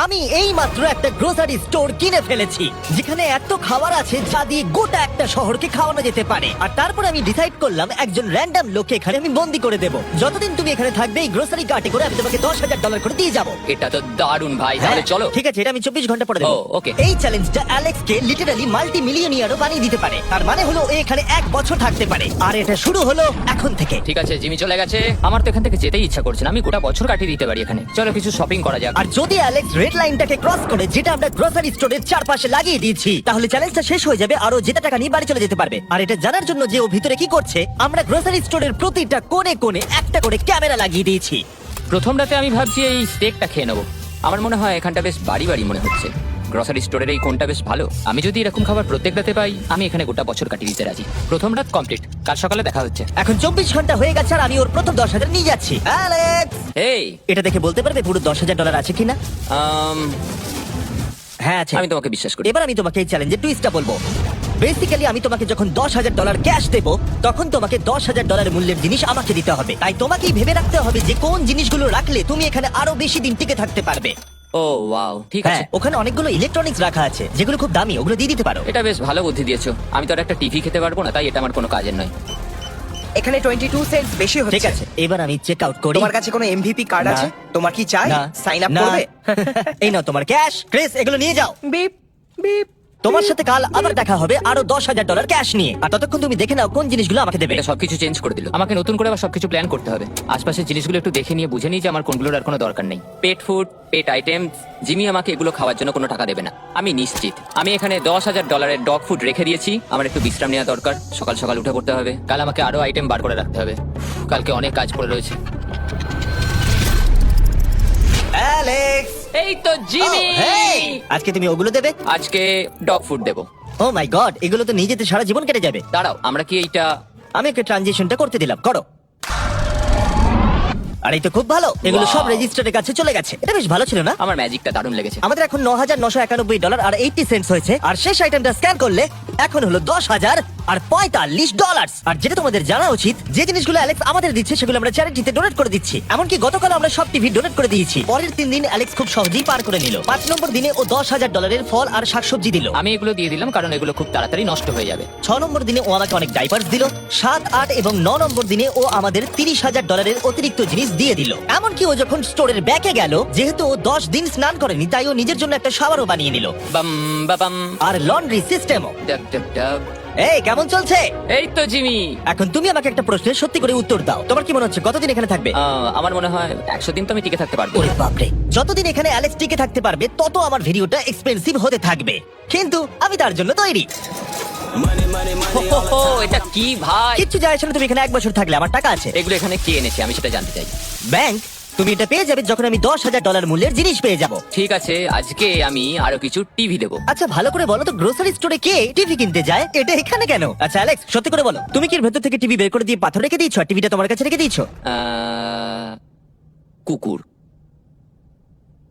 আমি এই মাত্র একটা গ্রোসারি স্টোর কিনে ফেলেছি যেখানে এত খাবার আছে যা দিয়ে গোটা একটা শহরকে খাওয়ানো যেতে পারে। আর তারপর আমি ডিসাইড করলাম একজন র্যান্ডম লোককে এখানে আমি বন্দি করে দেবো। যতদিন তুমি এখানে থাকবে এই গ্রোসারি কার্টে করে আমি তোমাকে $10,000 করে দিয়ে যাবো। এটা তো দারুণ ভাই, তাহলে চলো। ঠিক আছে, এটা আমি 24 ঘন্টা পরে দেবো। ও, okay. এই চ্যালেঞ্জটা অ্যালেক্সকে লিটারালি মাল্টি মিলিয়নিয়ারও বানিয়ে দিতে পারে। তার মানে হলো ও এখানে 1 বছর থাকতে পারে। আর এটা শুরু হলো এখন থেকে। ঠিক আছে, জিমি চলে গেছে। আমার তো এখান থেকে যেতেই ইচ্ছা করছে না, আমি গোটা বছর কাটিয়ে দিতে পারি এখানে। চলো কিছু শপিং করা যাক। আর যদি অ্যালেক্স রেড লাইনটাকে ক্রস করে, যেটা আমরা গ্রোসারি স্টোরের চারপাশে লাগিয়ে দিয়েছি, তাহলে চ্যালেঞ্জটা শেষ হয়ে যাবে আর ও জেতা টাকা নিয়ে বাড়ি চলে যেতে পারবে। আর এটা জানার জন্য যে ও ভিতরে কি করছে, আমরা গ্রোসারি স্টোরের প্রতিটা কোণে কোণে একটা করে ক্যামেরা লাগিয়ে দিয়েছি। প্রথম রাতে আমি ভাবছি এই স্টেকটা খেয়ে নেবো। আমার মনে হয় এখানটা বেশ বাড়ি বাড়ি মনে হচ্ছে। গ্রসারি স্টোরের এই কোনটা বেশ ভালো। আমি যদি এরকম খাবার প্রত্যেক রাতে পাই, আমি এখানে গোটা বছর কাটিয়ে দিতে রাজি। প্রথম রাত কমপ্লিট, কাল সকালে দেখা হচ্ছে। এখন 24 ঘন্টা হয়ে গেছে আর আমি ওর প্রথম 10,000 নিয়ে যাচ্ছি। অ্যালেক্স, এই এটা দেখে বলতে পারবে পুরো $10,000 আছে কিনা? হ্যাঁ আছে। আমি তোমাকে বিশ্বাস করি। এবার আমি তোমাকে এই চ্যালেঞ্জের টুইস্টটা বলবো। বেসিক্যালি আমি তোমাকে যখন $10,000 ক্যাশ দেবো, তখন তোমাকে $10,000 মূল্যের জিনিস আমাকে দিতে হবে। তাই তোমাকেই ভেবে রাখতে হবে যে কোন জিনিসগুলো রাখলে তুমি এখানে আরো বেশি দিন টিকে থাকতে পারবে। ও ওয়াও, ঠিক হ্যাঁ, আছে। ওখানে অনেকগুলো ইলেকট্রনিক্স রাখা আছে যেগুলো খুব দামি, ওগুলো দিয়ে দিতে পারো। এটা বেশ ভালো বুদ্ধি দিয়েছো। আমি তো আর একটা টিভি খেতে পারবো না, তাই এটা আমার কোনো কাজের নয়। এখানে 22 সেন্টস বেশি হচ্ছে। ঠিক আছে, এবার আমি চেক আউট করি। তোমার কাছে কোনো এমভিপি কার্ড না। আছে? তোমার কি চাই? না। সাইন আপ না। করবে? এই নাও তোমার ক্যাশ। ক্রিস, এগুলো নিয়ে যাও। Beep beep. তোমার সাথে কাল আবার দেখা হবে আরো $10,000 ক্যাশ নিয়ে। আর ততক্ষণ তুমি দেখে নাও কোন জিনিসগুলো আমাকে দেবে। এটা সবকিছু চেঞ্জ করে দিল। আমাকে নতুন করে আবার সবকিছু প্ল্যান করতে হবে। আশপাশের জিনিসগুলো একটু দেখে নিয়ে বুঝে নিই যে আমার কোনগুলোর আর কোনো দরকার নেই। পেট ফুড, পেট আইটেমস, জিমি আমাকে এগুলো খাওয়ার জন্য কোনো টাকা দেবে না, আমি নিশ্চিত। আমি এখানে $10,000 ডগ ফুড রেখে দিয়েছি। আমার একটু বিশ্রাম নেওয়া দরকার। সকাল সকাল উঠে পড়তে হবে। কাল আমাকে আরো আইটেম বার করে রাখতে হবে। কালকে অনেক কাজ পড়ে রয়েছে। অ্যালেক্স, এই তো জিমি। Oh, hey! আজকে তুমি ওগুলো দেবে? আজকে ডগ ফুড দেবো। ও মাই গড, এগুলো তো নিয়ে যেতে সারা জীবন কেটে যাবে। দাঁড়াও, আমরা কি এইটা আমি ওকে ট্রানজিশনটা করতে দিলাম, করো। আর এই তো খুব ভালো, এগুলো সব Wow! রেজিস্টারের কাছে চলে গেছে। এটা বেশ ভালো ছিল না? আমার ম্যাজিকটা দারুণ লেগেছে। আমাদের এখন $9,991 আর 80 সেন্টস হয়েছে। আর শেষ আইটেমটা স্ক্যান করলে এখন হলো $10,045। আর যেটা তোমাদের জানা উচিত, যে জিনিসগুলো অ্যালেক্স আমাদের দিচ্ছে সেগুলো আমরা চ্যারিটিতে ডোনেট করে দিচ্ছি। এমনকি গতকাল আমরা সব টিভি ডোনেট করে দিয়েছি। পরের 3 দিন অ্যালেক্স খুব সহজেই পার করে নিল। 5 নম্বর দিনে ও $10,000 ফল আর শাকসবজি দিল। আমি এগুলো দিয়ে দিলাম কারণ এগুলো খুব তাড়াতাড়ি নষ্ট হয়ে যাবে। 6 নম্বর দিনে ও আমাকে অনেক ডাইপার্স দিল। 7, 8 এবং 9 নম্বর দিনে ও আমাদের $30,000 অতিরিক্ত জিনিস দিয়ে দিল। এমনকি ও যখন স্টোরের ব্যাকে গেল, যেহেতু ও 10 দিন স্নান করেনি, তাই ও নিজের জন্য একটা শাওয়ারও বানিয়ে নিল। বাম বাবাম। আর লন্ড্রি সিস্টেমও। ডাক ডাক ডাক। এই কেমন চলছে? এই তো জিমি। এখন তুমি আমাকে একটা প্রশ্নের সত্যি করে উত্তর দাও। তোমার কি মনে হচ্ছে কতদিন এখানে থাকবে? আমার মনে হয় 100 দিন তো আমি টিকে থাকতে পারবো। ওরে বাপরে, যতদিন এখানে অ্যালেক্স টিকে থাকতে পারবে তত আমার ভিডিওটা এক্সপেন্সিভ হতে থাকবে। কিন্তু আমি তার জন্য তৈরি। হো, এটা কি ভাই? কিচ্ছু যায় আসে না, তুমি এখানে 1 বছর থাকলে আমার টাকা আছে। এগুলো এখানে কে এনেছে আমি সেটা জানতে চাই। ব্যাংক, তুমি এটা পেয়ে যাবে যখন আমি $10,000 মূল্যের জিনিস পেয়ে যাব। ঠিক আছে, আজকে আমি আরো কিছু টিভি দেবো। আচ্ছা ভালো করে বলো তো, গ্রোসারি স্টোরে কে টিভি কিনতে যায়? এটা এখানে কেন? আচ্ছা অ্যালেক্স, সত্যি করে বলো, তুমি কি এর ভেতর থেকে টিভি বের করে দিয়ে পাথর রেখে দিয়েছো আর টিভিটা তোমার কাছে রেখে দিয়েছো? কুকুর।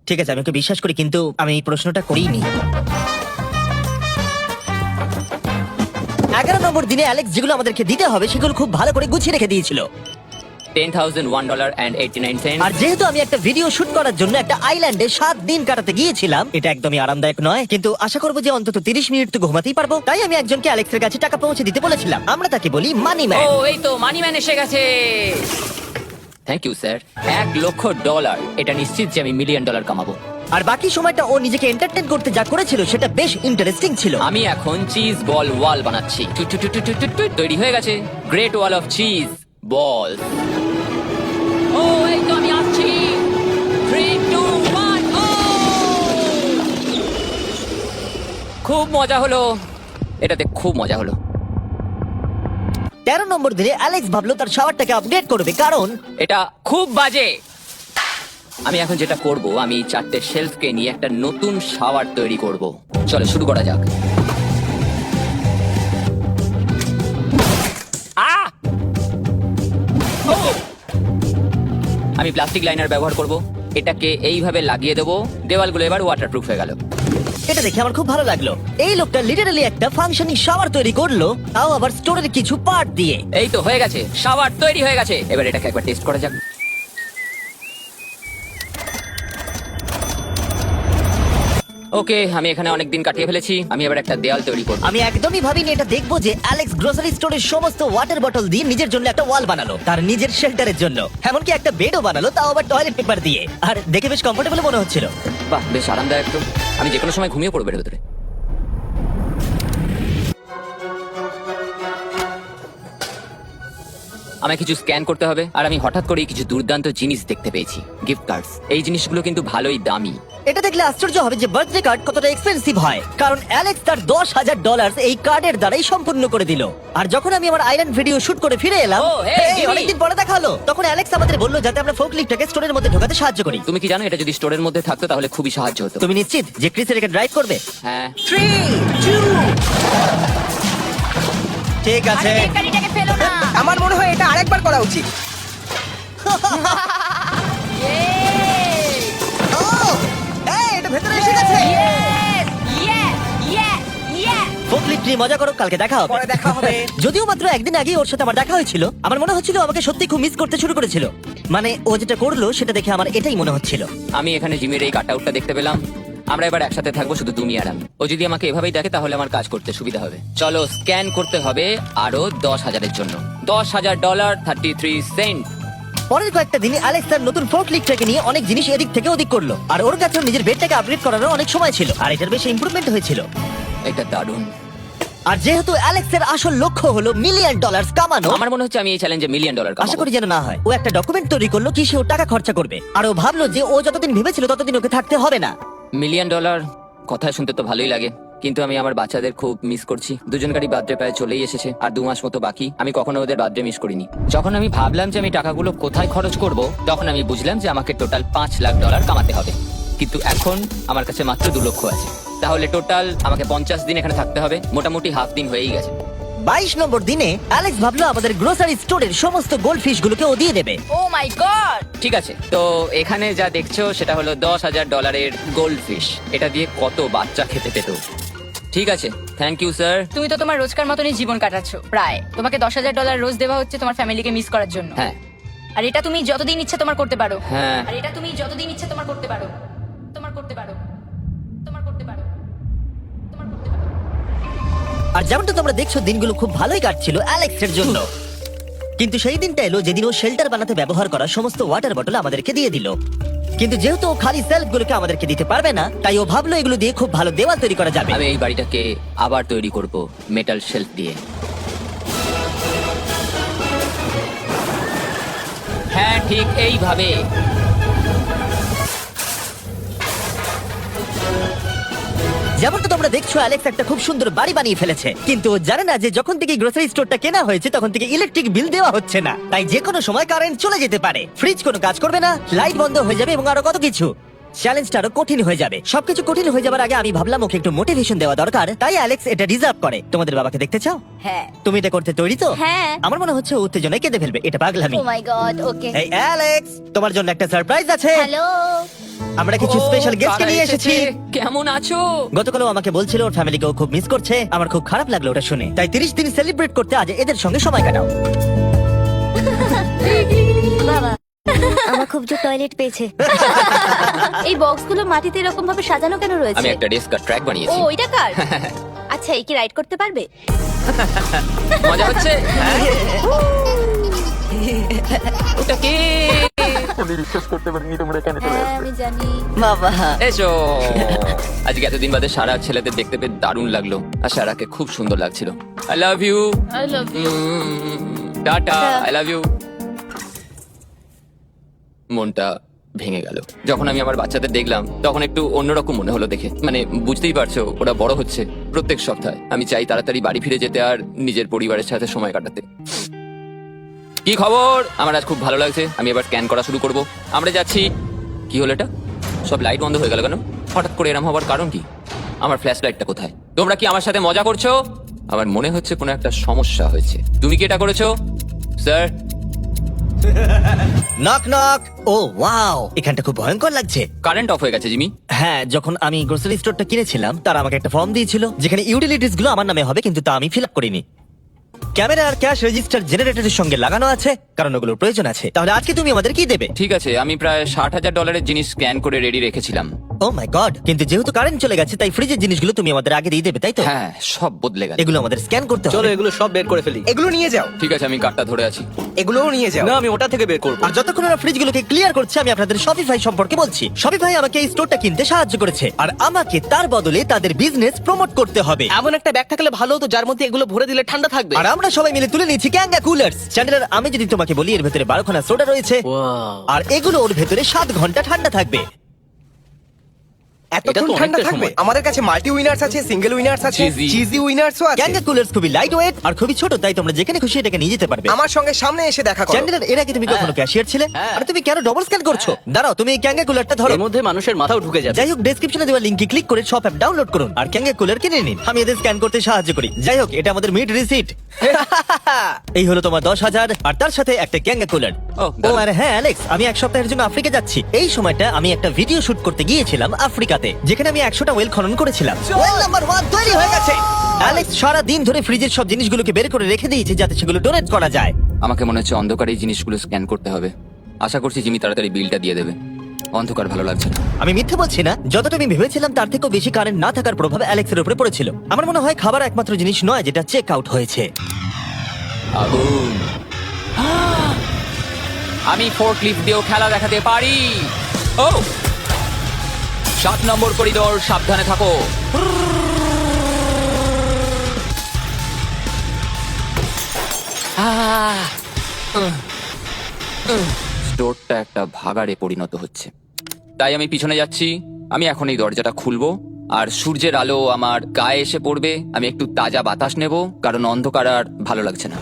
ঠিক আছে, আমি ওকে বিশ্বাস করি, কিন্তু আমি এই প্রশ্নটা করিনি। 11 নম্বর দিনে অ্যালেক্স যেগুলো আমাদেরকে দিতে হবে সেগুলো খুব ভালো করে গুছিয়ে রেখে দিয়েছিল। $10,001.89। আর যেহেতু আমি একটা ভিডিও শুট করার জন্য একটা আইল্যান্ডে 7 দিন কাটাতে গিয়েছিলাম, এটা একদমই আরামদায়ক নয়, কিন্তু আশা করবো যে অন্তত 30 মিনিট তো ঘুমাতেই পারবো। তাই আমি একজনকে অ্যালেক্সের কাছে টাকা পৌঁছে দিতে বলেছিলাম। আমরা তাকে বলি মানি ম্যান। ও, এই তো মানি ম্যান এসে গেছে। Thank you sir. $1,00,000। এটা নিশ্চিত যে আমি $1 মিলিয়ন কামাবো। আর বাকি সময়টা ও নিজেকে এন্টারটেইন করতে যা করেছিল সেটা বেশ ইন্টারেস্টিং ছিল। আমি এখন চিজ বল ওয়াল বানাচ্ছি। টু টু টু টু টু টু টু। তৈরি হয়ে গেছে great wall of cheese ball. ও, এই তো আমি আসছি। 3, 2, 1 ও! খুব মজা হলো, এটাতে খুব মজা হলো। 13 নম্বর দিনে অ্যালেক্স ভাবলো তার শাওয়ারটাকে আপডেট করবে, কারণ এটা খুব বাজে। আমি এখন যেটা করব, আমি 4টে শেলফকে নিয়ে একটা নতুন শাওয়ার তৈরি করব। চলো শুরু করা যাক। আহ! ও! আমি প্লাস্টিক লাইনার ব্যবহার করব। এটাকে এইভাবে লাগিয়ে দেবো। দেওয়ালগুলো এবার ওয়াটারপ্রুফ হয়ে গেল। এটা দেখে আমার খুব ভালো লাগলো। এই লোকটা লিটারালি একটা ফাংশনিং শাওয়ার তৈরি করলো, তাও আবার স্টোরের কিছু পার্ট দিয়ে। এই তো হয়ে গেছে, শাওয়ার তৈরি হয়ে গেছে। এবার এটাকে একবার টেস্ট করা যাক। ওকে, আমি এখানে অনেক দিন কাটিয়ে ফেলেছি, আমি এবার একটা দেয়াল তৈরি করব। আমি একদমই ভাবিনি এটা দেখবো যে অ্যালেক্স গ্রোসারি স্টোরের সমস্ত ওয়াটার বটল দিয়ে নিজের জন্য একটা ওয়াল বানালো, তার নিজের শেল্টারের জন্য। এমনকি একটা বেডও বানালো, তাও আবার টয়লেট পেপার দিয়ে। আর দেখে বেশ কমফোর্টেবল মনে হচ্ছিল। বাহ, বেশ আরামদায়ক তো। আমি যে কোনো সময় ঘুমিয়ে পড়বো এর ভেতরে। আমায় কিছু স্ক্যান করতে হবে, আর আমি হঠাৎ করেই কিছু দুর্দান্ত জিনিস দেখতে পেয়েছি, গিফট কার্ডস। এই জিনিসগুলো কিন্তু ভালোই দামি। এটা দেখলে আশ্চর্য হবে যে বার্থডে কার্ড কতটা এক্সপেন্সিভ হয়, কারণ অ্যালেক্স তার $10,000 এই কার্ডের দ্বারাই সম্পূর্ণ করে দিল। আর যখন আমি আমার আইল্যান্ড ভিডিও শুট করে ফিরে এলাম, ও, hey, এই, Jimmy! অনেকদিন পরে দেখা হলো, তখন অ্যালেক্স আমাদের বললো যাতে আমরা ফোকলিফটটাকে স্টোরের মধ্যে ঢোকাতে সাহায্য করি। তুমি কি জানো এটা যদি স্টোরের মধ্যে থাকতো তাহলে খুবই সাহায্য হতো? তুমি নিশ্চিত যে ক্রিস এটাকে ড্রাইভ করবে? হ্যাঁ। 3, 2, ঠিক আছে। গাড়িটাকে ফেলো না। আমার মনে হয় এটা আরেকবার করা উচিত। ও, এই, এটা ভেতরে এসে গেছে। ফোকলিফট নিয়ে মজা করো, কালকে দেখা হবে। পরে দেখা হবে। যদিও মাত্র একদিন আগে ওর সাথে আমার দেখা হয়েছিল, আমার মনে হচ্ছিল আমাকে সত্যি খুব মিস করতে শুরু করেছিল। মানে ও যেটা করলো সেটা দেখে আমার এটাই মনে হচ্ছিল। আমি এখানে জিমের এই কাট আউটটা দেখতে পেলাম। আমরা এবার একসাথে থাকবো, শুধু তুমি আর আমি। ও যদি আমাকে এভাবেই দেখে তাহলে আমার কাজ করতে সুবিধা হবে। চলো, স্ক্যান করতে হবে আরো 10,000-এর জন্য। $10,000 33 সেন্ট। পরের কয়েকটা দিনে অ্যালেক্স তার নতুন ফোর্কলিফটটাকে নিয়ে অনেক জিনিস এদিক থেকে ওদিক করলো, আর ওর কাছে নিজের বেডটাকে আপগ্রেড করার অনেক সময় ছিল, আর এটার বেশ ইমপ্রুভমেন্ট হয়েছিল। এটা দারুণ। আর যেহেতু অ্যালেক্সের আসল লক্ষ্য হলো $1 মিলিয়ন কামানো, আমার মনে হচ্ছে আমি এই চ্যালেঞ্জে $1 মিলিয়ন আশা করি যেন না হয়। ও একটা ডকুমেন্ট তৈরি করলো কি সে ও টাকা খরচা করবে, আর ও ভাবলো যে ও যতদিন ভেবেছিল ততদিন ওকে থাকতে হবে না। $1 মিলিয়ন কথা শুনতে তো ভালোই লাগে, কিন্তু আমি আমার বাচ্চাদের খুব মিস করছি। দুজনকারই বার্থডে প্রায় চলেই এসেছে, আর 2 মাস মতো বাকি। আমি কখনো ওদের বার্থডে মিস করিনি। যখন আমি ভাবলাম যে আমি টাকাগুলো কোথায় খরচ করব, তখন আমি বুঝলাম যে আমাকে টোটাল $5 লাখ কামাতে হবে। কিন্তু এখন আমার কাছে মাত্র 2 লক্ষ আছে। তাহলে টোটাল আমাকে 50 দিন এখানে থাকতে হবে। মোটামুটি হাফ দিন হয়েই গেছে। 22 নম্বর দিনে অ্যালেক্স ভাবলো আমাদের গ্রোসারি স্টোরের সমস্ত গোল্ড ফিশ গুলোকে ও দিয়ে দেবে। ও মাই গড। ঠিক আছে, তো এখানে যা দেখছো সেটা হলো $10,000 গোল্ড ফিশ। এটা দিয়ে কত বাচ্চা খেতে পেত। ঠিক আছে, থ্যাংক ইউ স্যার। তুমি তো তোমার রোজকার মতনই জীবন কাটাচ্ছ প্রায়। তোমাকে $10,000 রোজ দেওয়া হচ্ছে তোমার ফ্যামিলিকে মিস করার জন্য। হ্যাঁ। আর এটা তুমি যতদিন ইচ্ছে তোমার করতে পারো। হ্যাঁ। আর এটা তুমি যতদিন ইচ্ছে তোমার করতে পারো। তোমার করতে পারো। তোমার করতে পারো। তোমার করতে পারো। আর যেমনটা তোমরা দেখছো দিনগুলো খুব ভালোই কাটছিল অ্যালেক্সের জন্য, কিন্তু সেই দিনটা এলো যেদিন ও শেল্টার বানাতে ব্যবহার করা সমস্ত ওয়াটার বটল আমাদেরকে দিয়ে দিল। কিন্তু যেহেতু ও খালি সেলফগুলোকে আমাদেরকে দিতে পারবে না, তাই ও ভাবলো এগুলো দিয়ে খুব ভালো দেওয়াল তৈরি করা যাবে। আমি এই বাড়িটাকে আবার তৈরি করব মেটাল শেলফ দিয়ে। হ্যাঁ, ঠিক এইভাবে। যেমনটা তোমরা দেখছো অ্যালেক্স একটা খুব সুন্দর বাড়ি বানিয়ে ফেলেছে, কিন্তু ও জানে না যে যখন থেকে গ্রোসারি স্টোরটা কেনা হয়েছে তখন থেকে ইলেকট্রিক বিল দেওয়া হচ্ছে না, তাই যে কোনো সময় কারেন্ট চলে যেতে পারে, ফ্রিজ কোনো কাজ করবে না, লাইট বন্ধ হয়ে যাবে এবং আরো কত কিছু। চ্যালেঞ্জটা আরো কঠিন হয়ে যাবে। সবকিছু কঠিন হয়ে যাবার আগে আমি ভাবলাম ওকে একটু মোটিভেশন দেওয়া দরকার, তাই অ্যালেক্স এটা রিজার্ভ করে। তোমাদের বাবাকে দেখতে চাও? হ্যাঁ। তুমি এটা করতে তৈরি তো? হ্যাঁ। আমার মনে হচ্ছে ও উত্তেজনায় কেঁদে ফেলবে, এটা পাগলামি। ও মাই গড। ওকে। এই অ্যালেক্স, তোমার জন্য একটা সারপ্রাইজ আছে। হ্যালো। আমরা কিছু স্পেশাল গেস্ট কারা নিয়ে এসেছি। কেমন আছো? গতকালও আমাকে বলছিল ওর ফ্যামিলিকে ও খুব মিস করছে। আমার খুব খারাপ লাগলো ওটা শুনে, তাই 30 দিন সেলিব্রেট করতে আজ এদের সঙ্গে সময় কাটাও। বাবা আমার খুব জোর টয়লেট পেয়েছে। এই বক্সগুলো মাটিতে এরকম ভাবে সাজানো কেন আমি রয়েছে? একটা ডেস্ক ট্র্যাক ও বানিয়েছি। এটা কার? আচ্ছা এই কি রাইড করতে পারবে? মজা হচ্ছে? ওটা কি? হ্যাঁ আমি জানি। বাবা, এসো। আজকে এতদিন বাদে সারা ছেলেদের দেখতে পেয়ে দারুণ লাগলো, আর সারাকে খুব সুন্দর লাগছিল। I love you. I love you. Tata. I love you. মনটা ভেঙে গেল যখন আমি আমার বাচ্চাদের দেখলাম, তখন একটু অন্যরকম মনে হলো দেখে। মানে বুঝতেই পারছো, ওরা বড় হচ্ছে প্রত্যেক সপ্তাহে। আমি চাই তাড়াতাড়ি বাড়ি ফিরে যেতে আর নিজের পরিবারের সাথে সময় কাটাতে। কি খবর? আমার আজ খুব ভালো লাগছে। আমি এবার স্ক্যান করা শুরু করব। আমরা যাচ্ছি। কি হলো এটা? সব লাইট বন্ধ হয়ে গেল কেন? হঠাৎ করে এরম হবার কারণ কি? আমার ফ্ল্যাশ লাইটটা কোথায়? তোমরা কি আমার সাথে মজা করছো? আমার মনে হচ্ছে কোনো একটা সমস্যা হয়েছে। তুমি কি এটা করেছো স্যার? Knock knock. ও ওয়াও, এখানটা খুব ভয়ঙ্কর লাগছে। কারেন্ট অফ হয়ে গেছে জিমি। হ্যাঁ, যখন আমি গ্রোসারি স্টোরটা কিনেছিলাম তারা আমাকে একটা ফর্ম দিয়েছিল যেখানে ইউটিলিটিস গুলো আমার নামে হবে, কিন্তু তা আমি ফিল আপ করিনি। ক্যামেরা আর ক্যাশ রেজিস্টার জেনারেটরের সঙ্গে লাগানো আছে, কারণ ওগুলোর প্রয়োজন আছে। তাহলে আজকে তুমি আমাদের কি দেবে? ঠিক আছে, আমি প্রায় $60,000 জিনিস স্ক্যান করে রেডি রেখেছিলাম। ও মাই গড, কিন্তু যেহেতু কারেন্ট চলে গেছে তাই ফ্রিজের জিনিসগুলো তুমি আমাদের আগে দিয়ে দেবে, তাই তো? হ্যাঁ, সব বদলে গেল। এগুলো আমাদের স্ক্যান করতে চলো হবে। এগুলো সব বের করে ফেলি। এগুলো নিয়ে যাও, ঠিক আছে, আমি কার্ডটা ধরে আছি। এগুলোও নিয়ে যাও। না, আমি ওটা থেকে বের করবো। আর যতক্ষণ ওরা ফ্রিজগুলোকে ক্লিয়ার করছে আমি আপনাদের শপিফাই সম্পর্কে বলছি। শপিফাই আমাকে এই স্টোরটা কিনতে সাহায্য করেছে আর আমাকে তার বদলে তাদের বিজনেস প্রমোট করতে হবে। এমন একটা ব্যাগ থাকলে ভালো হতো যার মধ্যে এগুলো ভরে দিলে ঠান্ডা থাকবে। আর আমরা সবাই মিলে তুলে নিয়েছি ক্যাঙ্গা কুলার্স। চ্যান্ডেলার, আমি যদি তোমাকে বলি এর ভেতরে 12খানা সোডা রয়েছে Wow! আর এগুলো ওর ভেতরে 7 ঘন্টা ঠান্ডা থাকবে। এটা এতক্ষণ তো ঠান্ডা অনেকটা থাকবে? সময়। আমাদের কাছে মাল্টি উইনার্স আছে, সিঙ্গেল উইনার্স আছে, Cheesy। চিজি উইনার্সও আছে। ক্যাঙ্গা কুলার্স খুবই লাইট ওয়েট আর খুবই ছোট, তাই তোমরা যেখানে খুশি এটাকে নিয়ে যেতে পারবে। আমার সঙ্গে সামনে এসে দেখা করো। চ্যান্ডেলার, এর আগে তুমি কখনো ক্যাশিয়ার ছিলে? হ্যাঁ। আর তুমি কেন ডবল স্ক্যান করছো? দাঁড়াও, তুমি এই ক্যাঙ্গা কুলারটা ধরো। এর মধ্যে মানুষের মাথাও ঢুকে যাবে। যাই হোক, ডেসক্রিপশনে দেওয়া লিংকে ক্লিক করে শপ অ্যাপ ডাউনলোড করুন আর ক্যাঙ্গা কুলার কিনে নিন। আমি এদের স্ক্যান করতে সাহায্য করি। যাই হোক, এটা আমাদের মিড রিসিট। এই হলো তোমার 10,000 আর তার সাথে একটা ক্যাঙ্গা কুলার। ও, ও আর হ্যাঁ অ্যালেক্স, আমি এক সপ্তাহের জন্য আফ্রিকা যাচ্ছি। এই সময়টা আমি একটা ভিডিও শুট করতে গিয়েছিলাম আফ্রিকাতে, যেখানে আমি 100টা ওয়েল খনন করেছিলাম। ওয়েল নাম্বার 1 তৈরি হয়ে গেছে। অ্যালেক্স সারা দিন ধরে ফ্রিজের সব জিনিসগুলোকে বের করে রেখে দিয়েছে যাতে সেগুলো ডোনেট করা যায়। আমাকে মনে হচ্ছে অন্ধকারে এই জিনিসগুলো স্ক্যান করতে হবে। আশা করছি জিমি তাড়াতাড়ি বিলটা দিয়ে দেবে। অন্ধকার ভালো লাগছে না। আমি মিথ্যে বলছি না, যতটা আমি ভেবেছিলাম তার থেকেও বেশি কারেন্ট না থাকার প্রভাব অ্যালেক্সের উপরে পড়েছিল। আমার মনে হয় খাবার একমাত্র জিনিস নয় যেটা চেক আউট হয়েছে। আগুন! আমি ফোর্কলিফট দিয়েও খেলা দেখাতে পারি। ও, 7 নম্বর করিডোর, সাবধানে থাকো। স্টোরটা একটা ভাগাড়ে পরিণত হচ্ছে, তাই আমি পিছনে যাচ্ছি। আমি এখন এই দরজাটা খুলবো আর সূর্যের আলো আমার গায়ে এসে পড়বে। আমি একটু তাজা বাতাস নেব, কারণ অন্ধকার আর ভালো লাগছে না।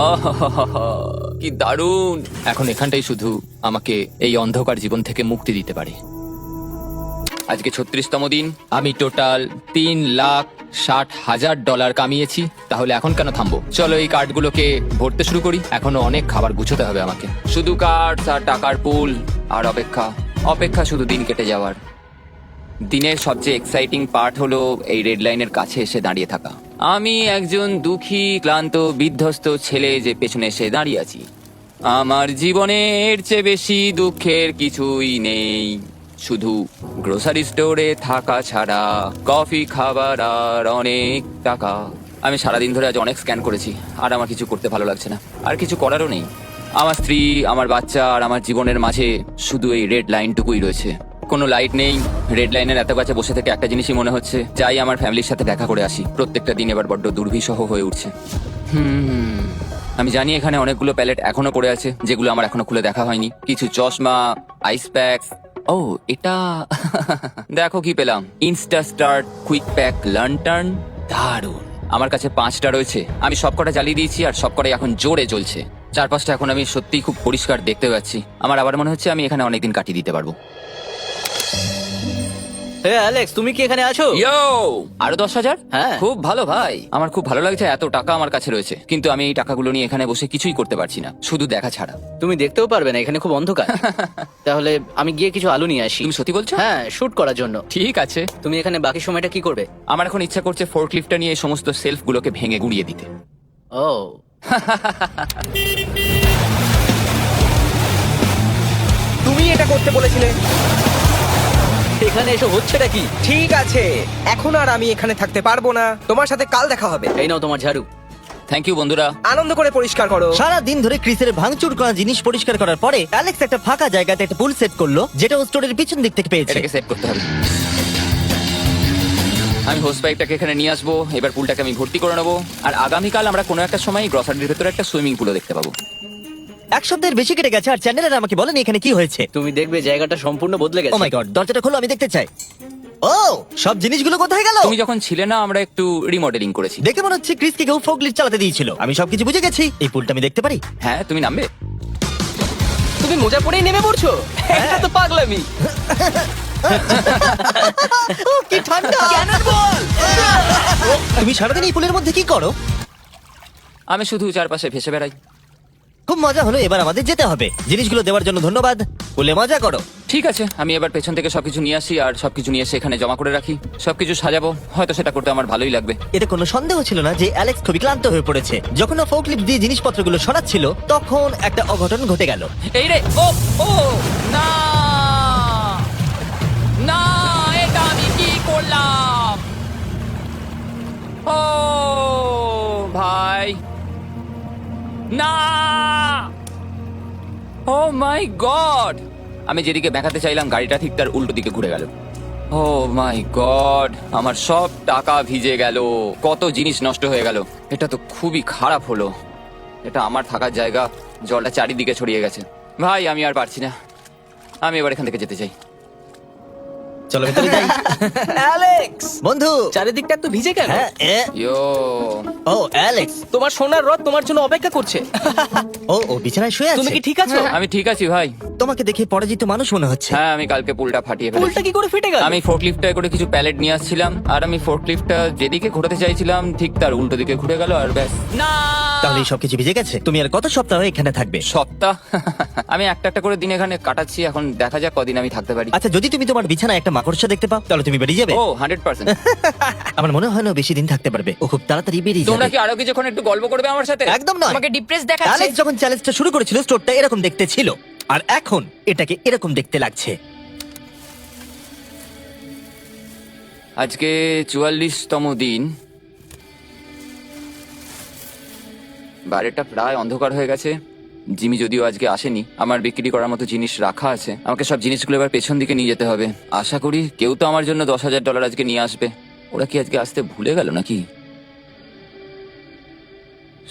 আহাহাহা, কি দারুণ! এখন এখানটাই শুধু আমাকে এই অন্ধকার জীবন থেকে মুক্তি দিতে পারে। আজকে 36তম দিন। আমি টোটাল $3,60,000 কামিয়েছি। তাহলে এখন কেন থামবো? চলো এই কার্ডগুলোকে ভরতে শুরু করি। এখনো অনেক খাবার গুছোতে হবে আমাকে। শুধু কার্ড আর টাকার পুল আর অপেক্ষা শুধু দিন কেটে যাওয়ার। দিনের সবচেয়ে এক্সাইটিং পার্ট হলো এই রেড লাইনের কাছে এসে দাঁড়িয়ে থাকা। আমি একজন দুঃখী, ক্লান্ত, বিধ্বস্ত ছেলে যে পেছনে এসে দাঁড়িয়ে আছি। আমার জীবনে এর চেয়ে বেশি দুঃখের কিছুই নেই, শুধু গ্রোসারি স্টোরে থাকা ছাড়া, কফি খাবার আর অনেক টাকা। আমি সারাদিন ধরে আজ অনেক স্ক্যান করেছি আর আমার কিছু করতে ভালো লাগছে না, আর কিছু করারও নেই। আমার স্ত্রী, আমার বাচ্চা আর আমার জীবনের মাঝে শুধু এই রেড লাইনটুকুই রয়েছে। কোনো লাইট নেই। রেড লাইনের এত কাছে বসে থেকে একটা জিনিসই মনে হচ্ছে, যাই আমার ফ্যামিলির সাথে দেখা করে আসি। প্রত্যেকটা দিন এবার বড্ড দুর্বিষহ হয়ে উঠছে। আমি জানি এখানে অনেকগুলো প্যালেট এখনো পড়ে আছে যেগুলো আমার এখনো খুলে দেখা হয়নি। কিছু চশমা, আইস প্যাকস। ও, এটা দেখো কি পেলাম, ইনস্টা স্টার্ট কুইক প্যাক লান্টার্ন। দারুণ! আমার কাছে 5টা রয়েছে। আমি সবকটা জ্বালিয়ে দিয়েছি আর সবকটাই এখন জোরে জ্বলছে। চারপাশটা এখন আমি সত্যিই খুব পরিষ্কার দেখতে পাচ্ছি। আমার আবার মনে হচ্ছে আমি এখানে অনেকদিন কাটিয়ে দিতে পারবো। হে অ্যালেক্স, তুমি কি এখানে আছো? ইয়ো, আরো 10,000? হ্যাঁ। খুব ভালো ভাই, আমার খুব ভালো লাগছে। এত টাকা আমার কাছে রয়েছে, কিন্তু আমি এই টাকাগুলো নিয়ে এখানে বসে কিছুই করতে পারছি না, শুধু দেখা ছাড়া। তুমি দেখতেও পারবে না, এখানে খুব অন্ধকার। তাহলে আমি গিয়ে কিছু আলু নিয়ে আসি। তুমি সত্যি বলছো? হ্যাঁ, শুট করার জন্য। ঠিক আছে। তুমি এখানে বাকি সময়টা কি করবে? আমার এখন ইচ্ছা করছে ফোর্কলিফটটা নিয়ে এই সমস্ত সেলফগুলোকে ভেঙে গুঁড়িয়ে দিতে। ও, তুমি এটা করতে বলেছিলে। এখানে এসে হচ্ছেটা কি? ঠিক আছে, এখন আর আমি এখানে থাকতে পারবো না। তোমার সাথে কাল দেখা হবে। এই নাও তোমার ঝাড়ু। থ্যাংক ইউ বন্ধুরা। আনন্দ করে পরিষ্কার করো। সারা দিন ধরে ক্রিসের ভাঙচুর করা জিনিস পরিষ্কার করার পরে অ্যালেক্স একটা ফাঁকা জায়গাতে একটা পুল সেট করলো, যেটা ও স্টোরের পিছন দিক থেকে পেয়েছে। এটাকে সেভ করতে হবে। আমি হোস পাইপটাকে এখানে নিয়ে আসবো। এবার পুলটাকে আমি ভর্তি করে নেবো। আর আগামীকাল আমরা কোনো একটা সময় গ্রসারির ভেতরে একটা সুইমিং পুলও দেখতে পাবো। এক সপ্তাহের বেশি কেটে গেছে আর চ্যানেলের আমাকে বলেনি এখানে কি হয়েছে। তুমি দেখবে জায়গাটা সম্পূর্ণ বদলে ও গেছে। মাই গড, দরজাটা খোলো, আমি দেখতে চাই। ও, সব জিনিসগুলো কোথায় গেল? তুমি যখন ছিলে না, আমরা একটু রিমডেলিং করেছি। দেখে মনে হচ্ছে ক্রিসকে কেউ ফোর্কলিফট চালাতে দিয়েছিল। আমি সবকিছু বুঝে গেছি। এই পুলটা আমি দেখতে পারি? হ্যাঁ, তুমি নামবে? তুমি মোজা পরেই নেমে পড়ছো? এটা তো পাগলামি। ও, কি ঠান্ডা! তুমি সারাদিন এই পুলের মধ্যে কি করো? আমি শুধু চারপাশে ভেসে বেড়াই। খুব মজা হলো, এবার আমাদের যেতে হবে। জিনিসগুলো দেওয়ার জন্য ধন্যবাদ। বলে মজা করো। ঠিক আছে, আমি এবার পেছন থেকে সবকিছু নিয়ে আসি আর সবকিছু নিয়ে এসে এখানে জমা করে রাখি। সবকিছু সাজাবো, হয়তো সেটা করতে আমার ভালোই লাগবে। এতে কোনো সন্দেহ ছিল না যে অ্যালেক্স খুবই ক্লান্ত হয়ে পড়েছে। যখন ও ফোর্কলিফট দিয়ে জিনিসপত্রগুলো সরাচ্ছিল তখন একটা অঘটন ঘটে গেল। এই রে, ও ও না না, এটা আমি কি করলাম? ও ভাই, না, ও মাই গড! আমি যেদিকে দেখাতে চাইলাম গাড়িটা ঠিক তার উল্টো দিকে ঘুরে গেল। ও মাই গড, আমার সব টাকা ভিজে গেল, কত জিনিস নষ্ট হয়ে গেল। এটা তো খুবই খারাপ হলো। এটা আমার থাকার জায়গা, জলটা চারিদিকে ছড়িয়ে গেছে। ভাই আমি আর পারছি না, আমি এবার এখান থেকে যেতে চাই। চলো ভেতরে যাই। অ্যালেক্স, বন্ধু। চারিদিকটা একটু ভিজে গেল। হ্যাঁ, ইয়ো, ও অ্যালেক্স। তোমার সোনার রথ তোমার জন্য অপেক্ষা করছে। ও বিছানায় শুয়ে আছে। তুমি কি ঠিক আছো? আমি ঠিক আছি ভাই। তোমাকে দেখে পরাজিত মানুষ মনে হচ্ছে। হ্যাঁ, আমি কালকে পুলটা ফাটিয়ে ফেলেছি। পুলটা কি করে ফেটে গেল? আমি ফোর্কলিফটে করে কিছু প্যালেট নিয়ে আসছিলাম, আর আমি ফোর্কলিফটটা যেদিকে ঘোরাতে চাইছিলাম ঠিক তার উল্টো দিকে ঘুরে গেল, আর ব্যাস। না, তাহলে এই সবকিছু ভিজে গেছে। তুমি আর কত সপ্তাহ এখানে থাকবে? সপ্তাহ? আমি একটা একটা করে দিন এখানে কাটাচ্ছি, এখন দেখা যাক কদিন আমি থাকতে পারি। আচ্ছা, যদি তুমি তোমার বিছানায় একটা মাকড়সা দেখতে পাও তাহলে তুমি বেরিয়ে যাবে? ও 100%। আমার মনে হয় না ও বেশি দিন থাকতে পারবে। ও খুব তাড়াতাড়ি বেরিয়ে তোমরা যাবে। কি আরো কিছুক্ষণ একটু গল্প করবে আমার সাথে? একদম নয়। আমাকে ডিপ্রেস দেখাচ্ছে। অ্যালেক্স যখন চ্যালেঞ্জটা শুরু করেছিল স্টোরটা এরকম দেখতে ছিল, আর এখন এটাকে এরকম দেখতে লাগছে। আজকে 44তম দিন, বাইরেটা প্রায় অন্ধকার হয়ে গেছে। জিমি যদিও আজকে আসেনি, আমার বিক্রি করার মতো জিনিস রাখা আছে। আমাকে সব জিনিসগুলো এবার পেছন দিকে নিয়ে যেতে হবে। আশা করি কেউ তো আমার জন্য $10,000 আজকে নিয়ে আসবে। ওরা কি আজকে আসতে ভুলে গেল নাকি?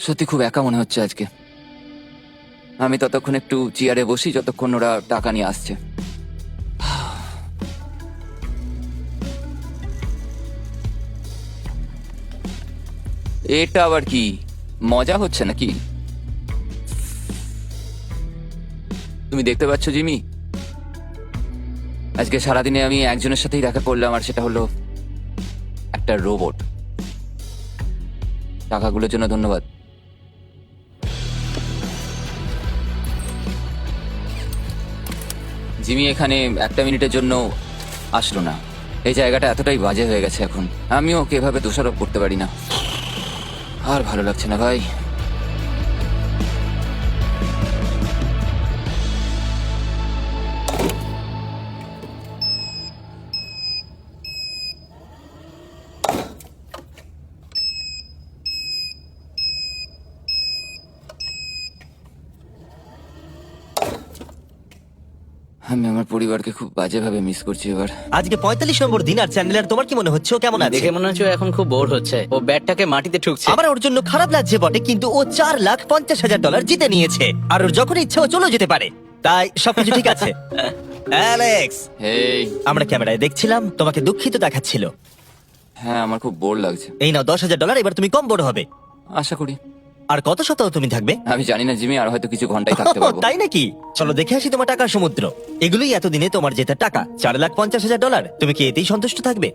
সত্যি খুব একা মনে হচ্ছে আজকে। আমি ততক্ষণ একটু চেয়ারে বসি যতক্ষণ ওরা টাকা নিয়ে আসছে। এটা আবার কি মজা হচ্ছে নাকি? তুমি দেখতে পাচ্ছ জিমি, আজকে সারাদিনে আমি একজনের সাথেই দেখা করলাম, আর সেটা হলো একটা রোবট। টাকাগুলোর জন্য ধন্যবাদ। জিমি এখানে একটা মিনিটের জন্য আসলো না। এই জায়গাটা এতটাই বাজে হয়ে গেছে এখন, আমিও ওকে এভাবে দোষারোপ করতে পারি না। আর ভালো লাগছে না ভাই। আমি আমার পরিবারকে খুব বাজেভাবে মিস করছি এবার। আজকে 45 নম্বর দিন, আর চ্যান্ডেলার তোমার কি মনে হচ্ছে ও কেমন আছে? দেখে মনে হচ্ছে ও এখন খুব বোর হচ্ছে। ও ব্যাটটাকে মাটিতে ঠুকছে। আমার ওর জন্য খারাপ লাগছে বটে, কিন্তু ও $4,50,000 জিতে নিয়েছে, আর ওর যখন ইচ্ছে ও চলে যেতে পারে। তাই সবকিছু ঠিক আছে। অ্যালেক্স, হেই, আমরা ক্যামেরায় দেখছিলাম, তোমাকে দুঃখিত দেখাচ্ছিল। হ্যাঁ আমার খুব বোর লাগছে। এই নাও $10,000, এবার তুমি কম বড় হবে। আশা করি। আর কত সপ্তাহ তুমি থাকবে? আমি জানি না জিমি, আর হয়তো কিছু ঘন্টায় থাকতে পারবো। তাই নাকি? চলো দেখে আসি তোমার টাকার সমুদ্র। এগুলোই এতদিনে তোমার জেতা টাকা, $4,50,000। তুমি কি এতেই সন্তুষ্ট থাকবে?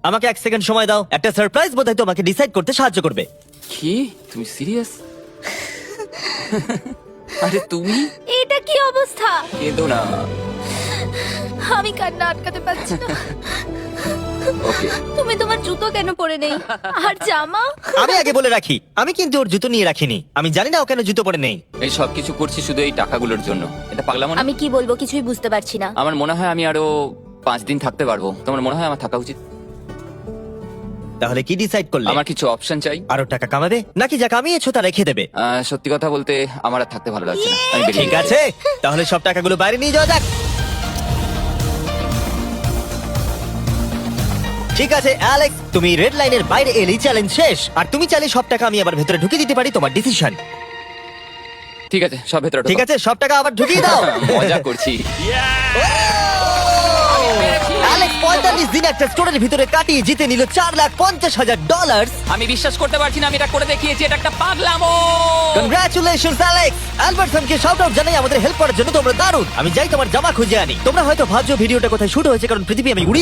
আমাকে 1 সেকেন্ড সময় দাও, একটা সারপ্রাইজ বোধহয় তোমাকে ডিসাইড করতে সাহায্য করবে। কি, তুমি সিরিয়াস? আরে তুমি এটা কি অবস্থা? কেঁদো না। আমি কান্না আটকাতে পারছি না। ওকে, তুমি তোমার জুতো কেন পরে নেই? আর জামা? আমি আগে বলে রাখি, আমি কিন্তু ওর জুতো নিয়ে রাখিনি। আমি জানি না ও কেন জুতো পরে নেই। এই সব কিছু করছি শুধু এই টাকাগুলোর জন্য। এটা পাগলামো না? আমি কি বলবো কিছুই বুঝতে পারছি না। আমার মনে হয় আমি আরো 5 দিন থাকতে পারবো। তোমার মনে হয় আমার থাকা উচিত? তাহলে কি ডিসাইড করলে? আমার কিছু অপশন চাই। আরো টাকা কামাবে, নাকি যা কামিয়েছো তা রেখে দেবে? সত্যি কথা বলতে আমার আর থাকতে ভালো লাগছে না। আমি বেরিয়ে ঠিক যাই। আছে, তাহলে সব টাকাগুলো বাইরে নিয়ে যাওয়া যাক। ঠিক আছে অ্যালেক্স, তুমি রেড লাইনের বাইরে এলেই চ্যালেঞ্জ শেষ। আর তুমি চাইলে সব টাকা আমি আবার ভেতরে ঢুকিয়ে দিতে পারি, তোমার ডিসিশন। ঠিক আছে, সব ভেতরে ঢোকো। ঠিক আছে, সব টাকা আবার ঢুকিয়ে দাও। মজা করছি। অ্যালেক্স 45 দিন একটা স্টোরের ভিতরে কাটিয়ে জিতে নিল $4,50,000। আমি বিশ্বাস করতে পারছি না আমি এটা করে দেখিয়েছি। এটা একটা পাগলামো। Congratulations Alex. অ্যালবার্টসনকে শাউট আউট জানাই আমাদের হেল্প করার জন্য। তোমরা দারুণ। আমি যাই তোমার জামা খুঁজে আনি। তোমরা হয়তো ভাবছো ভিডিওটা কোথায় শুট হয়েছে, কারণ পৃথিবী আমি উড়ি